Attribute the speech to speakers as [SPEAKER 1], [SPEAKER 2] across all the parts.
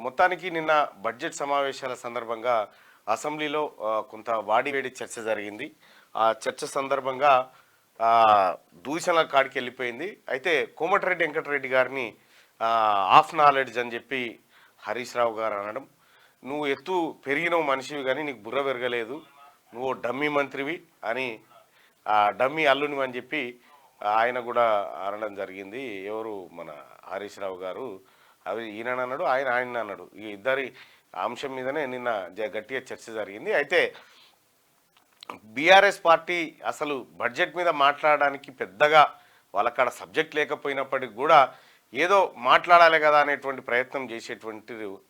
[SPEAKER 1] మొత్తానికి నిన్న బడ్జెట్ సమావేశాల సందర్భంగా అసెంబ్లీలో కొంత వాడివేడి చర్చ జరిగింది. ఆ చర్చ సందర్భంగా దూషణల కాడికి వెళ్ళిపోయింది. అయితే కోమటిరెడ్డి వెంకటరెడ్డి గారిని ఆఫ్ నాలెడ్జ్ అని చెప్పి హరీష్ రావు గారు అనడం, నువ్వు ఎత్తు పెరిగినవు మనిషివి కానీ నీకు బుర్ర పెరగలేదు, నువ్వు డమ్మీ మంత్రివి అని డమ్మీ అల్లుని అని చెప్పి ఆయన కూడా అనడం జరిగింది. ఎవరు మన హరీష్ రావు గారు అవి ఈయన అన్నాడు, ఆయన అన్నాడు. ఈ ఇద్దరి అంశం మీదనే నిన్న గట్టిగా చర్చ జరిగింది. అయితే బీఆర్ఎస్ పార్టీ అసలు బడ్జెట్ మీద మాట్లాడడానికి పెద్దగా వాళ్ళకాడ సబ్జెక్ట్ లేకపోయినప్పటికీ కూడా ఏదో మాట్లాడాలి కదా అనేటువంటి ప్రయత్నం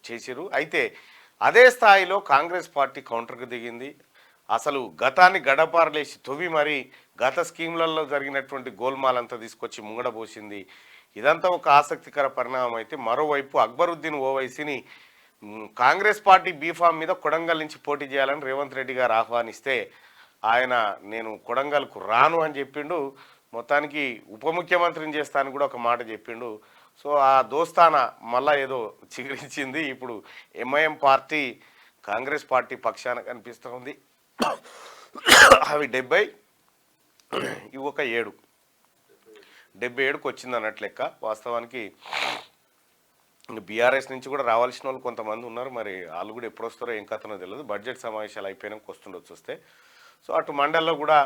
[SPEAKER 1] చేసిరు. అయితే అదే స్థాయిలో కాంగ్రెస్ పార్టీ కౌంటర్కు దిగింది. అసలు గతాన్ని గడపారలేసి తొవ్వి మరి గత స్కీమ్లలో జరిగినటువంటి గోల్మాలంతా తీసుకొచ్చి ముంగడబోసింది. ఇదంతా ఒక ఆసక్తికర పరిణామం. అయితే మరోవైపు అక్బరుద్దీన్ ఓవైసీని కాంగ్రెస్ పార్టీ బీఫామ్ మీద కొడంగల్ నుంచి పోటీ చేయాలని రేవంత్ రెడ్డి గారు ఆహ్వానిస్తే ఆయన నేను కొడంగల్కు రాను అని చెప్పిండు. మొత్తానికి ఉప ముఖ్యమంత్రిని చేస్తానని కూడా ఒక మాట చెప్పిండు. సో ఆ దోస్తాన మళ్ళా ఏదో చిగురించింది. ఇప్పుడు ఎంఐఎం పార్టీ కాంగ్రెస్ పార్టీ పక్షాన కనిపిస్తుంది. అవి 70, ఇవి ఒక 7, 77కు వచ్చింది అన్నట్లు లెక్క. వాస్తవానికి బీఆర్ఎస్ నుంచి కూడా రావాల్సిన వాళ్ళు కొంతమంది ఉన్నారు. మరి వాళ్ళు కూడా ఎప్పుడు వస్తారో ఏం కథనో తెలియదు. బడ్జెట్ సమావేశాలు అయిపోయినాక వస్తుండొచ్చు వస్తే. సో అటు మండల్లో కూడా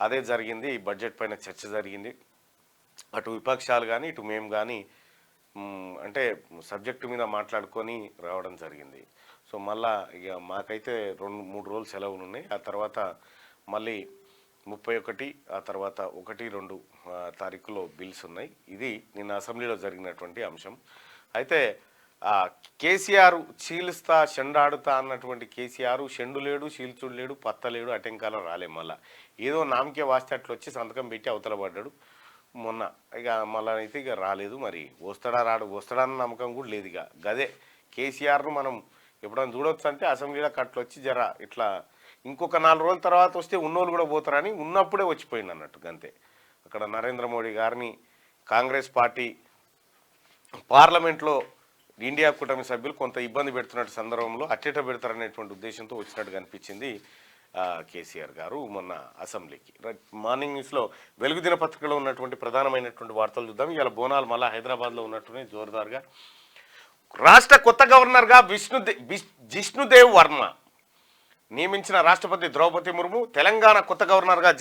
[SPEAKER 1] అదే జరిగింది. ఈ బడ్జెట్ పైన చర్చ జరిగింది. అటు విపక్షాలు కానీ ఇటు మేము కానీ అంటే సబ్జెక్టు మీద మాట్లాడుకొని రావడం జరిగింది. సో మళ్ళా ఇక మాకైతే 2-3 రోజులు సెలవులు ఉన్నాయి. ఆ తర్వాత మళ్ళీ 31, ఆ తర్వాత 1-2 తారీఖులో బిల్స్ ఉన్నాయి. ఇది నిన్న అసెంబ్లీలో జరిగినటువంటి అంశం. అయితే కేసీఆర్ చీలుస్తా చెండాడుతా అన్నటువంటి కేసీఆర్ చెండు లేడు, చీల్చుడు లేడు, పత్త లేడు, అటెంకాలం రాలే. మళ్ళా ఏదో నామకే వాస్తే అట్లా వచ్చి సంతకం పెట్టి అవతల పడ్డాడు మొన్న. ఇక మళ్ళా అయితే ఇక రాలేదు. మరి వస్తాడన్న నమ్మకం కూడా లేదు. ఇక గదే కేసీఆర్ను మనం ఎప్పుడైనా చూడొచ్చు అంటే అసెంబ్లీలో కట్లొచ్చి జర ఇట్లా ఇంకొక 4 రోజుల తర్వాత వస్తే ఉన్నోళ్ళు కూడా పోతారని ఉన్నప్పుడే వచ్చిపోయింది అన్నట్టు. అంతే అక్కడ నరేంద్ర మోడీ గారిని కాంగ్రెస్ పార్టీ పార్లమెంట్లో ఇండియా కూటమి సభ్యులు కొంత ఇబ్బంది పెడుతున్నట్టు సందర్భంలో అట్టేట పెడతారనేటువంటి ఉద్దేశంతో వచ్చినట్టుగా అనిపించింది కేసీఆర్ గారు మొన్న అసెంబ్లీకి. మార్నింగ్ న్యూస్లో వెలుగు దినపత్రికలో ఉన్నటువంటి ప్రధానమైనటువంటి వార్తలు చూద్దాం. ఇవాళ బోనాలు మళ్ళీ హైదరాబాద్లో ఉన్నట్టునే జోరుదారుగా. రాష్ట్ర కొత్త గవర్నర్గా జిష్ణుదేవ్ వర్మ నియమించిన రాష్ట్రపతి ద్రౌపది ముర్ము, తెలంగాణ కొత్త గవర్నర్గా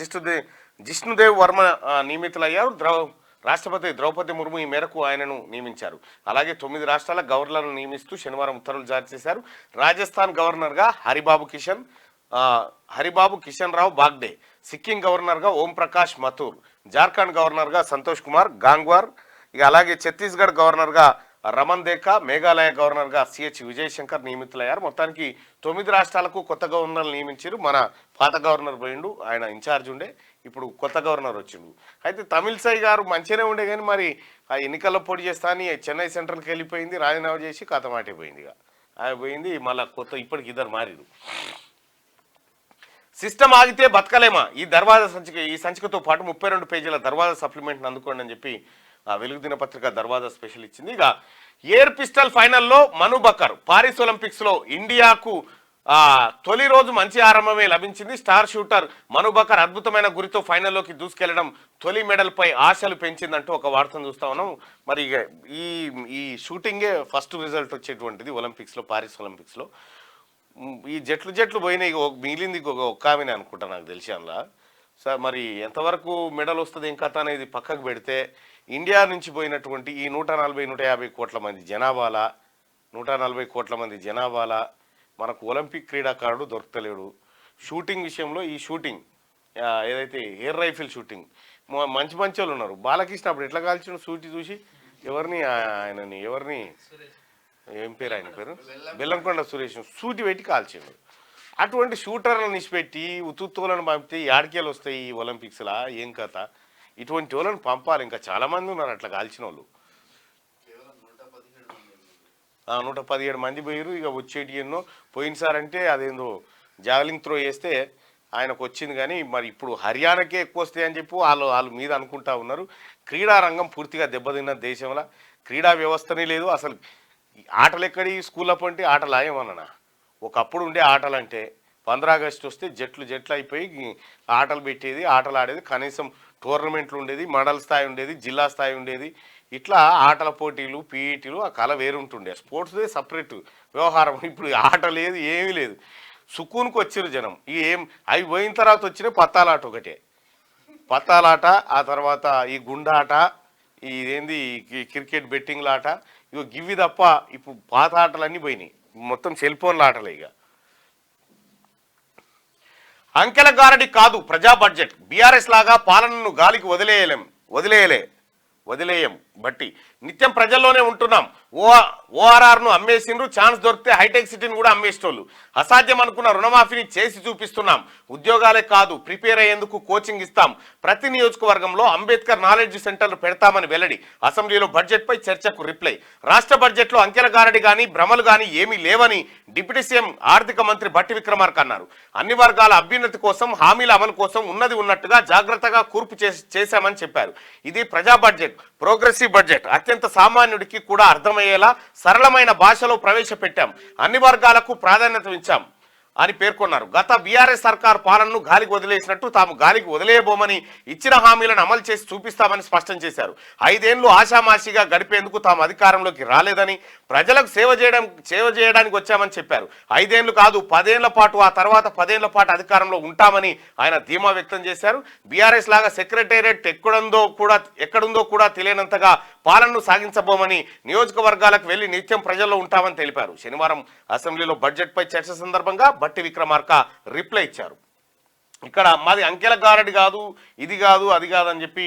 [SPEAKER 1] జిష్ణుదేవ్ వర్మ నియమితులయ్యారు. రాష్ట్రపతి ద్రౌపది ముర్ము ఈ మేరకు ఆయనను నియమించారు. అలాగే 9 రాష్ట్రాల గవర్నర్లను నియమిస్తూ శనివారం ఉత్తర్వులు జారీ చేశారు. రాజస్థాన్ గవర్నర్గా హరిబాబు కిషన్ రావు బాగ్డే, సిక్కిం గవర్నర్గా ఓంప్రకాష్ మథూర్, జార్ఖండ్ గవర్నర్గా సంతోష్ కుమార్ గాంగ్వార్, ఇక అలాగే ఛత్తీస్గఢ్ గవర్నర్గా రమన్ దేకా, మేఘాలయ గవర్నర్గా సిహెచ్ విజయశంకర్ నియమితులయ్యారు. మొత్తానికి 9 రాష్ట్రాలకు కొత్త గవర్నర్లు నియమించారు. మన పాత గవర్నర్ పోయిండు, ఆయన ఇన్ఛార్జ్ ఉండే, ఇప్పుడు కొత్త గవర్నర్ వచ్చిండు. అయితే తమిళసై గారు మంచిగానే ఉండే కానీ మరి ఆ ఎన్నికల్లో పోటీ చేస్తా అని చెన్నై సెంట్రల్కి వెళ్ళిపోయింది, రాజీనామా చేసి కథమాటిపోయింది. ఇక ఆయన పోయింది. మళ్ళీ కొత్త ఇప్పటికి ఇద్దరు మారిరు. సిస్టమ్ ఆగితే బతకలేమా? ఈ సంచికతో పాటు 32 పేజీల దర్వాజా సప్లిమెంట్ని అందుకోండి అని చెప్పి వెలుగు దినపత్రిక దర్వాజా స్పెషల్ ఇచ్చింది. ఇక ఎయిర్ పిస్టల్ ఫైనల్లో మను బకర్, పారిస్ ఒలింపిక్స్లో ఇండియాకు తొలి రోజు మంచి ఆరంభమే లభించింది. స్టార్ షూటర్ మను బకర్ అద్భుతమైన గురితో ఫైనల్లోకి దూసుకెళ్లడం తొలి మెడల్పై ఆశలు పెంచిందంటూ ఒక వార్తను చూస్తా ఉన్నాం. మరి ఈ షూటింగే ఫస్ట్ రిజల్ట్ వచ్చేటువంటిది ఒలింపిక్స్లో, పారిస్ ఒలింపిక్స్లో. ఈ జట్లు పోయినాయి, మిగిలింది ఒక్క ఆమెనే అనుకుంటా నాకు తెలిసి అందులో. సార్ మరి ఎంతవరకు మెడల్ వస్తుంది ఏం కథ అనేది పక్కకు పెడితే, ఇండియా నుంచి పోయినటువంటి ఈ 140-150 కోట్ల మంది జనాభాలా, 140 కోట్ల మంది జనాభాలా మనకు ఒలింపిక్ క్రీడాకారుడు దొరకలేడు. షూటింగ్ విషయంలో ఈ షూటింగ్ ఏదైతే ఎయిర్ రైఫిల్ షూటింగ్ మంచి వాళ్ళు ఉన్నారు. బాలకృష్ణ అప్పుడు ఎట్లా కాల్చిండు షూటి చూసి, ఎవరిని ఏం పేరు ఆయన పేరు, బెల్లంకొండ సురేష్ సూటి పెట్టి కాల్చిండు. అటువంటి షూటర్లను నిష్పెట్టి ఉత్తులను పంపితే యాడికేలు వస్తాయి ఈ ఒలింపిక్స్లా ఏం కథ? ఇటువంటి వాళ్ళని పంపాలి. ఇంకా చాలామంది ఉన్నారు అట్లా కాల్చిన వాళ్ళు. 117 మంది పోయారు. ఇక వచ్చేటి ఎన్నో పోయినసారంటే అదేందో జావలింగ్ త్రో వేస్తే ఆయనకు వచ్చింది. కానీ మరి ఇప్పుడు హర్యానాకే ఎక్కువ వస్తాయి అని చెప్పి వాళ్ళు మీద అనుకుంటా ఉన్నారు. క్రీడారంగం పూర్తిగా దెబ్బతిన్న దేశంలో క్రీడా వ్యవస్థనే లేదు. అసలు ఆటలు ఎక్కడి స్కూల్లో పంటి ఆటలు ఏమన్నా ఒకప్పుడు ఉండే ఆటలు అంటే 15 ఆగస్టు వస్తే జట్లు అయిపోయి ఆటలు పెట్టేది, ఆటలు ఆడేది, కనీసం టోర్నమెంట్లు ఉండేది, మండల స్థాయి ఉండేది, జిల్లా స్థాయి ఉండేది. ఇట్లా ఆటల పోటీలు, పీఈటీలు ఆ కళ వేరుంటుండే. స్పోర్ట్స్దే సపరేట్ వ్యవహారం. ఇప్పుడు ఆట లేదు, ఏమీ లేదు. సుకూన్కి వచ్చిరు జనం. ఏం అవి పోయిన తర్వాత వచ్చిన పత్తాలాట ఒకటే. పత్తాలాట, ఆ తర్వాత ఈ గుండాట, ఇదేంది క్రికెట్ బెట్టింగ్ల ఆట, ఇగో గివి తప్ప ఇప్పుడు పాత ఆటలన్నీ పోయినాయి. మొత్తం సెల్ ఫోన్ల ఆటలే. ఇక అంకెల గారడి కాదు ప్రజా బడ్జెట్. బీఆర్ఎస్ లాగా పాలనను గాలికి వదిలేయం బట్టి నిత్యం ప్రజల్లోనే ఉంటున్నాం. ఓఆర్ఆర్ను అమ్మేసిండ్రు, ఛాన్స్ దొరికితే హైటెక్ సిటీని కూడా అమ్మేసేటోళ్ళు. అసాధ్యం అనుకున్న రుణమాఫీని చేసి చూపిస్తున్నాం. ఉద్యోగాలే కాదు ప్రిపేర్ అయ్యేందుకు కోచింగ్ ఇస్తాం. ప్రతి నియోజకవర్గంలో అంబేద్కర్ నాలెడ్జ్ సెంటర్లు పెడతామని వెల్లడి. అసెంబ్లీలో బడ్జెట్పై చర్చకు రిప్లై. రాష్ట్ర బడ్జెట్లో అంకెల గారడి కానీ భ్రమలు కానీ ఏమీ లేవని డిప్యూటీ సీఎం ఆర్థిక మంత్రి భట్టి విక్రమార్క అన్నారు. అన్ని వర్గాల అభ్యున్నతి కోసం, హామీల అమలు కోసం ఉన్నది ఉన్నట్టుగా జాగ్రత్తగా కూర్పు చేశామని చెప్పారు. ఇది ప్రజా బడ్జెట్, ప్రోగ్రెసివ్ బడ్జెట్. అత్యంత సామాన్యుడికి కూడా అర్థమయ్యేలా సరళమైన భాషలో ప్రవేశపెట్టాం. అన్ని వర్గాలకు ప్రాధాన్యత ఇచ్చాం అని పేర్కొన్నారు. గత బీఆర్ఎస్ సర్కార్ పాలనను గాలికి వదిలేసినట్టు తాము గాలికి వదిలేయబోమని, ఇచ్చిన హామీలను అమలు చేసి చూపిస్తామని స్పష్టం చేశారు. 5 ఏళ్లు ఆషామాషిగా గడిపేందుకు తాము అధికారంలోకి రాలేదని, ప్రజలకు సేవ చేయడానికి వచ్చామని చెప్పారు. 5 ఏళ్లు కాదు 10 ఏళ్ల పాటు, ఆ తర్వాత 10 ఏళ్ల పాటు అధికారంలో ఉంటామని ఆయన ధీమా వ్యక్తం చేశారు. బీఆర్ఎస్ లాగా సెక్రటేరియట్ ఎక్కడుందో కూడా తెలియనంతగా పాలనను సాగించబోమని, నియోజకవర్గాలకు వెళ్లి నిత్యం ప్రజల్లో ఉంటామని తెలిపారు. శనివారం అసెంబ్లీలో బడ్జెట్పై చర్చ సందర్భంగా భట్టి విక్రమార్క రిప్లై ఇచ్చారు. ఇక్కడ మాది అంకెల గారడి కాదు, ఇది కాదు, అది కాదని చెప్పి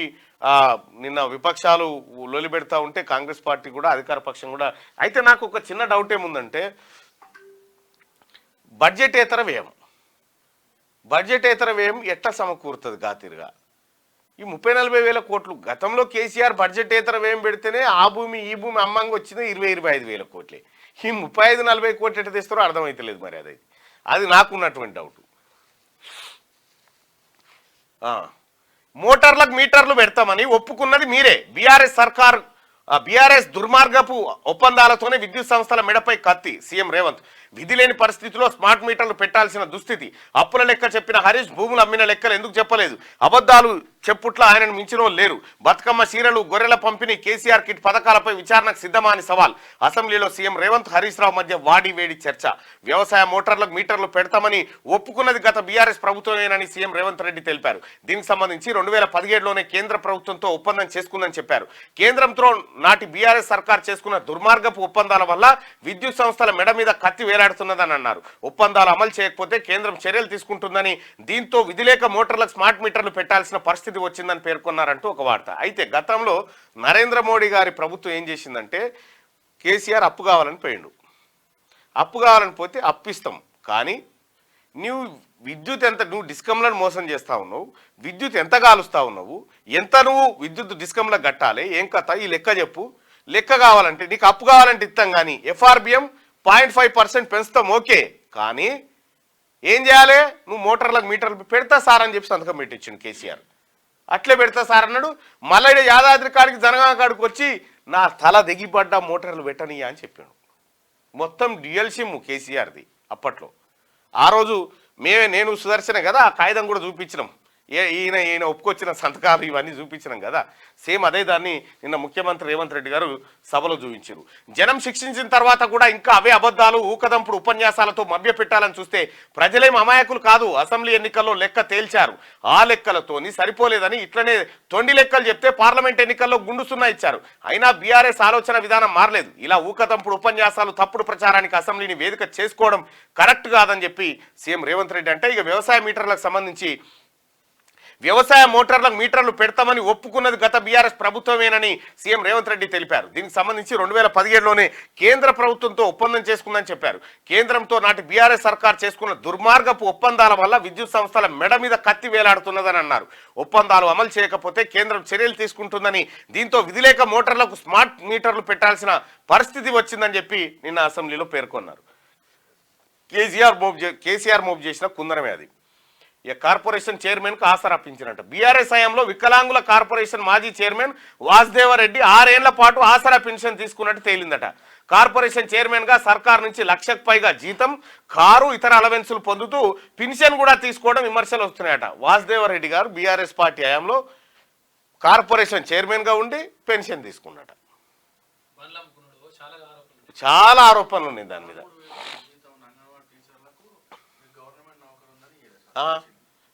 [SPEAKER 1] నిన్న విపక్షాలు లొలి పెడతా ఉంటే కాంగ్రెస్ పార్టీ కూడా, అధికార పక్షం కూడా. అయితే నాకు ఒక చిన్న డౌట్ ఏముందంటే, బడ్జెటేతర వ్యయం ఎట్లా సమకూరుతుంది గాతిరుగా? ఈ 30-40 వేల కోట్లు గతంలో కేసీఆర్ బడ్జెటేతర వ్యయం పెడితేనే ఆ భూమి ఈ భూమి అమ్మంగా వచ్చింది 20-25 వేల కోట్లే. ఈ 35-40 కోట్లు ఎట్లా తెస్తారో అర్థమైతలేదు. మరి అది నాకున్నటువంటి డౌట్. మోటార్లకు మీటర్లు పెడతామని ఒప్పుకున్నది మీరే. బీఆర్ఎస్ దుర్మార్గపు ఒప్పందాలతోనే విద్యుత్ సంస్థల మెడపై కత్తి. సీఎం రేవంత్ విధి లేని పరిస్థితిలో స్మార్ట్ మీటర్లు పెట్టాల్సిన దుస్థితి. అప్పుల లెక్క చెప్పిన హరీష్ భూములు అమ్మిన లెక్కలు ఎందుకు చెప్పలేదు? అబద్ధాలు చెప్పుట్ల ఆయనను మించిన వాళ్ళు లేరు. బతుకమ్మ చీరలు, గొర్రెల పంపిణీ, కేసీఆర్ కిట్ పథకాలపై విచారణకు సిద్ధమా అని సవాల్. అసెంబ్లీలో సీఎం రేవంత్, హరీష్ రావు మధ్య వాడి వేడి చర్చ. వ్యవసాయ మోటార్లకు మీటర్లు పెడతామని ఒప్పుకున్నది గత బీఆర్ఎస్ ప్రభుత్వమేనని సీఎం రేవంత్ రెడ్డి తెలిపారు. దీనికి సంబంధించి 2017లోనే కేంద్ర ప్రభుత్వంతో ఒప్పందం చేసుకుందని చెప్పారు. కేంద్రంతో నాటి బీఆర్ఎస్ సర్కార్ చేసుకున్న దుర్మార్గపు ఒప్పందాల వల్ల విద్యుత్ సంస్థల మెడ మీద కత్తి వేలాడుతున్నదని అన్నారు. ఒప్పందాలు అమలు చేయకపోతే కేంద్రం చర్యలు తీసుకుంటుందని, దీంతో విధిలేక మోటార్లకు స్మార్ట్ మీటర్లు పెట్టాల్సిన పరిస్థితి వచ్చిందని పేర్కొన్నారంటూ ఒక వార్త. అయితే గతంలో నరేంద్ర మోడీ గారి ప్రభుత్వం ఏం చేసిందంటే, కేసీఆర్ అప్పు కావాలని పోయిండు. అప్పు కావాలని పోతే అప్పిస్తాం, కానీ విద్యుత్ ఎంత, నువ్వు డిస్కంలను మోసం చేస్తా ఉన్నావు, విద్యుత్ ఎంత కాలుస్తా ఉన్నావు, ఎంత నువ్వు విద్యుత్ డిస్కంలకు కట్టాలి, ఏం కథ, ఈ లెక్క చెప్పు. లెక్క కావాలంటే నీకు అప్పు కావాలంటే ఇస్తాం, కానీ ఎఫ్ఆర్బిఎం 0.5% పెంచుతాం, ఓకే, కానీ ఏం చేయాలి, నువ్వు మోటార్లకు మీటర్లు పెడతా సార్ అని చెప్పి సంతకం పెట్టించిండు కేసీఆర్. అట్లే పెడతా సార్ అన్నాడు. మళ్ళీ యాదాద్రి కాడికి జనగా కాడికి వచ్చి నా తల దిగిపడ్డా మోటార్లు పెట్టనియా అని చెప్పాడు. మొత్తం డ్యూయల్ సిమ్ కేసీఆర్ది అప్పట్లో. ఆ రోజు నేను సుదర్శన కదా, ఆ కాగితం కూడా చూపించినాం. ఈయన ఒప్పుకొచ్చిన సంతకాలు ఇవన్నీ చూపించినాం కదా. సేమ్ అదే దాన్ని నిన్న ముఖ్యమంత్రి రేవంత్ రెడ్డి గారు సభలో చూపించారు. జనం శిక్షించిన తర్వాత కూడా ఇంకా అవే అబద్ధాలు, ఊకదంపుడు ఉపన్యాసాలతో మభ్యపెట్టాలని చూస్తే ప్రజలేం అమాయకులు కాదు. అసెంబ్లీ ఎన్నికల్లో లెక్క తేల్చారు. ఆ లెక్కలతోని సరిపోలేదని ఇట్లనే తొండి లెక్కలు చెప్తే పార్లమెంట్ ఎన్నికల్లో గుండు సున్నా ఇచ్చారు. అయినా బీఆర్ఎస్ ఆలోచన విధానం మారలేదు. ఇలా ఊకదంపుడు ఉపన్యాసాలు, తప్పుడు ప్రచారానికి అసెంబ్లీని వేదిక చేసుకోవడం కరెక్ట్ కాదని చెప్పి సీఎం రేవంత్ రెడ్డి అంటే, ఇక వ్యవసాయ మీటర్లకు సంబంధించి వ్యవసాయ మోటార్లకు మీటర్లు పెడతామని ఒప్పుకున్నది గత బీఆర్ఎస్ ప్రభుత్వమేనని సీఎం రేవంత్ రెడ్డి తెలిపారు. దీనికి సంబంధించి 2017లోనే కేంద్ర ప్రభుత్వంతో ఒప్పందం చేసుకుందని చెప్పారు. కేంద్రంతో నాటి బీఆర్ఎస్ సర్కార్ చేసుకున్న దుర్మార్గపు ఒప్పందాల వల్ల విద్యుత్ సంస్థల మెడ మీద కత్తి వేలాడుతున్నదని అన్నారు. ఒప్పందాలు అమలు చేయకపోతే కేంద్రం చర్యలు తీసుకుంటుందని, దీంతో విధిలేక మోటార్లకు స్మార్ట్ మీటర్లు పెట్టాల్సిన పరిస్థితి వచ్చిందని చెప్పి నిన్న అసెంబ్లీలో పేర్కొన్నారు. కేసీఆర్ మోబ్ చేసిన కుందరమే అది. కార్పొరేషన్ చైర్మన్కు ఆసరాపించినట్టు. బీఆర్ఎస్ హయాంలో వికలాంగుల కార్పొరేషన్ మాజీ చైర్మన్ వాసుదేవరెడ్డి 6 ఏళ్ల పాటు ఆసరా పెన్షన్ తీసుకున్నట్టు తేలిందట. కార్పొరేషన్ చైర్మన్గా సర్కార్ నుంచి లక్షకు పైగా జీతం, కారు, ఇతర అలవెన్సులు పొందుతూ పెన్షన్ కూడా తీసుకోవడం విమర్శలు వస్తున్నాయట. వాసుదేవరెడ్డి గారు బీఆర్ఎస్ పార్టీ హయాంలో కార్పొరేషన్ చైర్మన్గా ఉండి పెన్షన్ తీసుకున్నట. చాలా ఆరోపణలు ఉన్నాయి దాని మీద.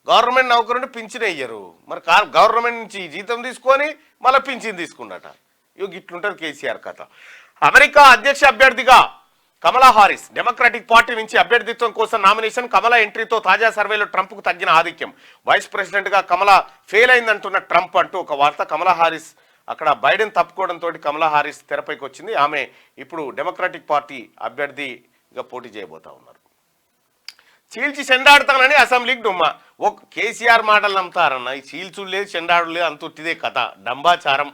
[SPEAKER 1] గవర్నమెంట్ నౌకరుండి పింఛన్ వేయరు, మరి గవర్నమెంట్ నుంచి జీతం తీసుకొని మళ్ళీ పింఛన్ తీసుకున్నట. ఇట్లుంటుంది కేసీఆర్ కథ. అమెరికా అధ్యక్ష అభ్యర్థిగా కమలా హారిస్ డెమోక్రాటిక్ పార్టీ నుంచి అభ్యర్థిత్వం కోసం నామినేషన్. కమలా ఎంట్రీతో తాజా సర్వేలో ట్రంప్కు తగ్గిన ఆధిక్యం. వైస్ ప్రెసిడెంట్గా కమలా ఫెయిల్ అయిందంటున్న ట్రంప్ అంటూ ఒక వార్త. కమలా హారిస్ అక్కడ బైడెన్ తప్పుకోవడంతో కమలా హారిస్ తెరపైకి వచ్చింది. ఆమె ఇప్పుడు డెమోక్రాటిక్ పార్టీ అభ్యర్థిగా పోటీ చేయబోతా ఉన్నారు. చీల్చి చెండాడుతానని అసెంబ్లీకి డుమ్మ. కేసీఆర్ మాటలు నమ్ముతారన్న. ఈ చీల్చుడు లేదు, చెండాడు లేదు, అంతుట్టిదే కథ, డంబాచారం.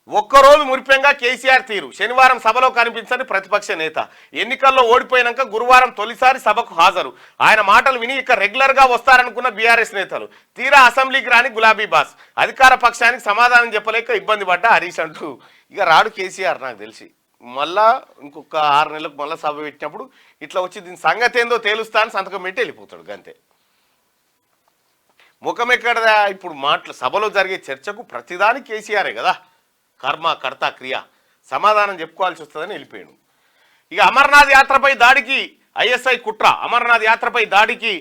[SPEAKER 1] ఒక్కరోజు మురిపెంగా కేసీఆర్ తీరు. శనివారం సభలో కనిపించని ప్రతిపక్ష నేత. ఎన్నికల్లో ఓడిపోయినాక గురువారం తొలిసారి సభకు హాజరు. ఆయన మాటలు విని ఇక రెగ్యులర్గా వస్తారనుకున్న బీఆర్ఎస్ నేతలు తీరా అసెంబ్లీకి రాని గులాబీ బాస్. అధికార పక్షానికి సమాధానం చెప్పలేక ఇబ్బంది పడ్డ హరీష్ అంటూ ఇక రాడు కేసీఆర్. నాకు తెలిసి మళ్ళా ఇంకొక 6 నెలలకు మళ్ళీ సభ పెట్టినప్పుడు ఇట్లా వచ్చి దీని సంగతి ఏందో తేలుస్తా అని సంతకం పెట్టి వెళ్ళిపోతాడు గంతే. ముఖం ఎక్కడదా? ఇప్పుడు సభలో జరిగే చర్చకు ప్రతిదాని కేసీఆరే కదా కర్మ, కర్త, క్రియ. సమాధానం చెప్పుకోవాల్సి వస్తుందని వెళ్ళిపోయాడు. ఇక అమర్నాథ్ యాత్రపై దాడికి ఐఎస్ఐ కుట్ర. అమర్నాథ్ యాత్రపై దాడికి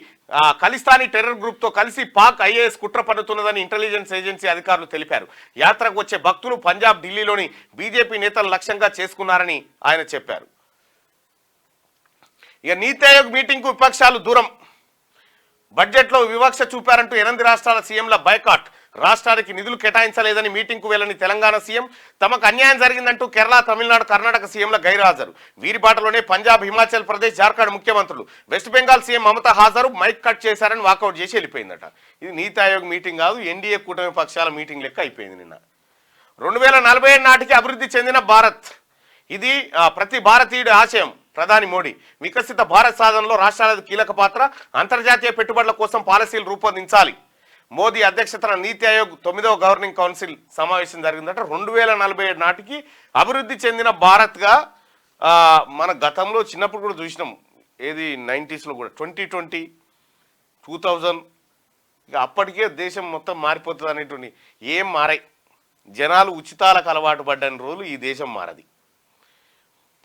[SPEAKER 1] ఖలిస్తానీ టెర్రర్ గ్రూప్తో కలిసి పాక్ ఐఏఎస్ కుట్ర పన్నుతున్నదని ఇంటెలిజెన్స్ ఏజెన్సీ అధికారులు తెలిపారు. యాత్రకు వచ్చే భక్తులు పంజాబ్, ఢిల్లీలోని బీజేపీ నేతలు లక్ష్యంగా చేసుకున్నారని ఆయన చెప్పారు. ఇక నీతి ఆయోగ్ మీటింగ్కు విపక్షాలు దూరం. బడ్జెట్లో వివక్ష చూపారంటూ 8 రాష్ట్రాల సీఎంల బైకాట్. రాష్ట్రానికి నిధులు కేటాయించలేదని మీటింగ్కు వెళ్లని తెలంగాణ సీఎం, తమకు అన్యాయం జరిగిందంటూ కేరళ, తమిళనాడు, కర్ణాటక సీఎంల గైర్హాజరు. వీరి బాటలోనే పంజాబ్, హిమాచల్ ప్రదేశ్, జార్ఖండ్ ముఖ్యమంత్రులు. వెస్ట్ బెంగాల్ సీఎం మమతా హాజరు, మైక్ కట్ చేశారని వాకౌట్ చేసి వెళ్ళిపోయిందట. ఇది నీతి ఆయోగ్ మీటింగ్ కాదు, ఎన్డీఏ కూటమి పక్షాల మీటింగ్ లెక్క అయిపోయింది నిన్న. 2047 నాటికి అభివృద్ధి చెందిన భారత్, ఇది ప్రతి భారతీయుడి ఆశయం. ప్రధాని మోడీ వికసిత భారత్ సాధనలో రాష్ట్రాలకు కీలక పాత్ర. అంతర్జాతీయ పెట్టుబడుల కోసం పాలసీలు రూపొందించాలి. మోదీ అధ్యక్షతన నీతి ఆయోగ్ 9వ గవర్నింగ్ కౌన్సిల్ సమావేశం జరిగిందట. 2047 నాటికి అభివృద్ధి చెందిన భారత్గా మన గతంలో చిన్నప్పుడు కూడా చూసినాం. ఏది 90sలో కూడా 2020, 2000 ఇక అప్పటికే దేశం మొత్తం మారిపోతుంది అనేటువంటి ఏం మారాయి. జనాలు ఉచితాలకు అలవాటు పడ్డని రోజులు ఈ దేశం మారది.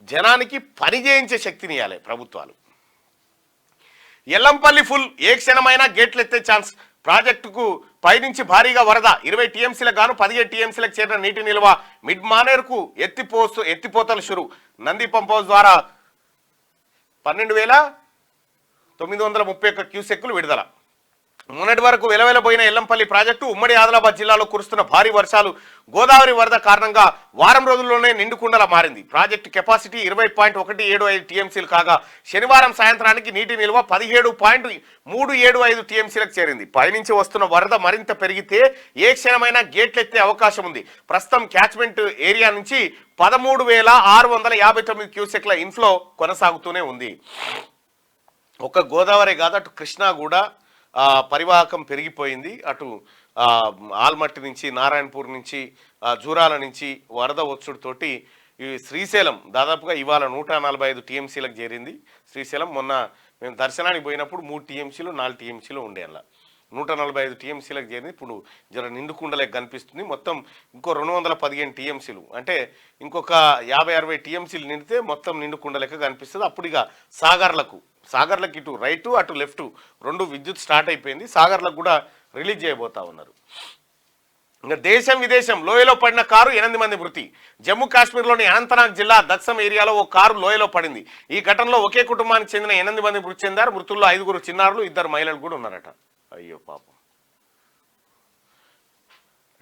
[SPEAKER 1] జనానికి పని చేయించే శక్తిని ఇవ్వాలి ప్రభుత్వాలు. ఎల్లంపల్లి ఫుల్, ఏ క్షణమైనా గేట్లు ఎత్తే ఛాన్స్. ప్రాజెక్టుకు పైనుంచి భారీగా వరద. 20 టీఎంసీలకు గాను 17 టీఎంసీలకు చేరిన నీటి నిల్వ. మిడ్ మానేర్కు ఎత్తిపోతలు షురు. నంది పంప్ హౌస్ ద్వారా 12,931 క్యూసెక్కులు విడుదల. మొన్నటి వరకు వెలవెలబోయిన ఎల్లంపల్లి ప్రాజెక్టు ఉమ్మడి ఆదిలాబాద్ జిల్లాలో కురుస్తున్న భారీ వర్షాలు, గోదావరి వరద కారణంగా వారం రోజుల్లోనే నిండుకుండలా మారింది. ప్రాజెక్టు కెపాసిటీ 20.175 టీఎంసీలు కాగా శనివారం సాయంత్రానికి నీటి నిల్వ 17.375 టీఎంసీలకు చేరింది. పైనుంచి వస్తున్న వరద మరింత పెరిగితే ఏ క్షణమైనా గేట్లెత్తే అవకాశం ఉంది. ప్రస్తుతం క్యాచ్మెంట్ ఏరియా నుంచి 13,659 క్యూసెక్ల ఇన్ఫ్లో కొనసాగుతూనే ఉంది. ఒక గోదావరి కాదు, అటు కృష్ణా కూడా పరివాహకం పెరిగిపోయింది. అటు ఆల్మట్టి నుంచి, నారాయణపూర్ నుంచి, జూరాల నుంచి వరద వచ్చుడుతోటి ఈ శ్రీశైలం దాదాపుగా ఇవాళ 145 టీఎంసీలకు చేరింది. శ్రీశైలం మొన్న మేము దర్శనానికి పోయినప్పుడు 3 టీఎంసీలు 4 టీఎంసీలు ఉండే అలా 145 టీఎంసీలకు చేరింది. ఇప్పుడు జర నిండుకుండలే కనిపిస్తుంది. మొత్తం ఇంకో 215 టీఎంసీలు అంటే ఇంకొక 50-60 టీఎంసీలు నిండితే మొత్తం నిండుకుండలెక్క కనిపిస్తుంది. అప్పుడు ఇక సాగర్లకు ఇటు రైటు అటు లెఫ్ట్ 2 విద్యుత్ స్టార్ట్ అయిపోయింది. సాగర్లకు కూడా రిలీజ్ చేయబోతా ఉన్నారు. ఇంకా దేశం విదేశం, లోయలో పడిన కారు 8 మంది మృతి. జమ్మూ కాశ్మీర్లోని అనంతనాగ్ జిల్లా దక్సం ఏరియాలో ఓ కారు లోయలో పడింది. ఈ ఘటనలో ఒకే కుటుంబానికి చెందిన 8 మంది మృతి చెందారు. మృతుల్లో 5 చిన్నారులు, 2 మహిళలు కూడా ఉన్నారట. అయ్యో పాపం.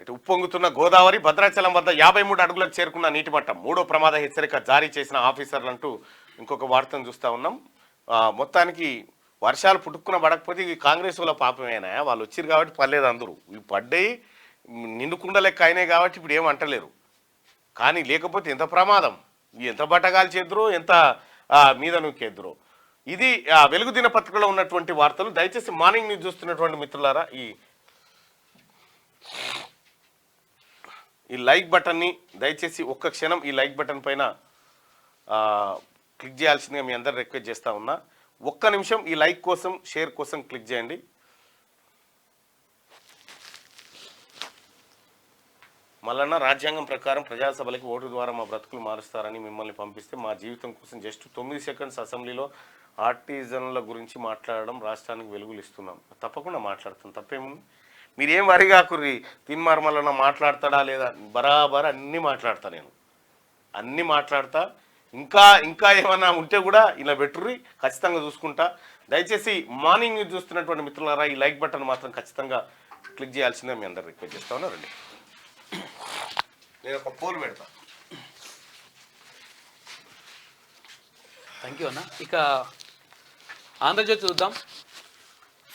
[SPEAKER 1] ఇటు ఉప్పొంగుతున్న గోదావరి, భద్రాచలం వద్ద 53 అడుగులకు చేరుకున్న నీటి మట్టం. 3వ ప్రమాద హెచ్చరిక జారీ చేసిన ఆఫీసర్లంటూ ఇంకొక వార్తను చూస్తూ ఉన్నాం. మొత్తానికి వర్షాలు పుట్టుకున్న పడకపోతే ఇవి కాంగ్రెస్ వాళ్ళ పాపమేనా, వాళ్ళు వచ్చారు కాబట్టి పర్లేదు. అందరూ ఇవి పడ్డాయి, నిండుకుండ లెక్క అయినాయి కాబట్టి ఇప్పుడు ఏమంటలేరు. కానీ లేకపోతే ఎంత ప్రమాదం, ఎంత బట్టగాలు చేద్దరో, ఎంత మీద నూకేద్దరో. ఇది వెలుగు దినపత్రికలో ఉన్నటువంటి వార్తలు. దయచేసి మార్నింగ్ న్యూస్ చూస్తున్నటువంటి మిత్రులారా ఈ లైక్ బటన్ని దయచేసి ఒక్క క్షణం ఈ లైక్ బటన్ పైన క్లిక్ చేయాల్సిందిగా మీ అందరు రిక్వెస్ట్ చేస్తూ ఉన్నా. ఒక్క నిమిషం ఈ లైక్ కోసం షేర్ కోసం క్లిక్ చేయండి. మళ్ళా రాజ్యాంగం ప్రకారం ప్రజాసభలకి ఓటు ద్వారా మా బ్రతుకులు మారుస్తారని మిమ్మల్ని పంపిస్తే మా జీవితం కోసం జస్ట్ 9 సెకండ్స్ అసెంబ్లీలో ఆర్టిజన్ల గురించి మాట్లాడడం రాష్ట్రానికి వెలుగులు ఇస్తున్నాం. తప్పకుండా మాట్లాడుతాం, తప్పేముంది. మీరేం వరి కాకుర్రి. తిన్మార్మలన మాట్లాడతాడా లేదా, బరాబర్ అన్నీ మాట్లాడతా, నేను అన్నీ మాట్లాడతా. ఇంకా ఏమన్నా ఉంటే కూడా ఇలా పెట్టుర్రి, ఖచ్చితంగా చూసుకుంటా. దయచేసి మార్నింగ్ న్యూస్ చూస్తున్నటువంటి మిత్రులారా ఈ లైక్ బటన్ మాత్రం ఖచ్చితంగా క్లిక్ చేయాల్సిందే మీ అందరు రిక్వెస్ట్ చేస్తా ఉన్నారండి. నేను ఒక పోల్ పెడతా.
[SPEAKER 2] థ్యాంక్ యూ అన్న. ఇక ఆంధ్రజ్యోతి చూద్దాం.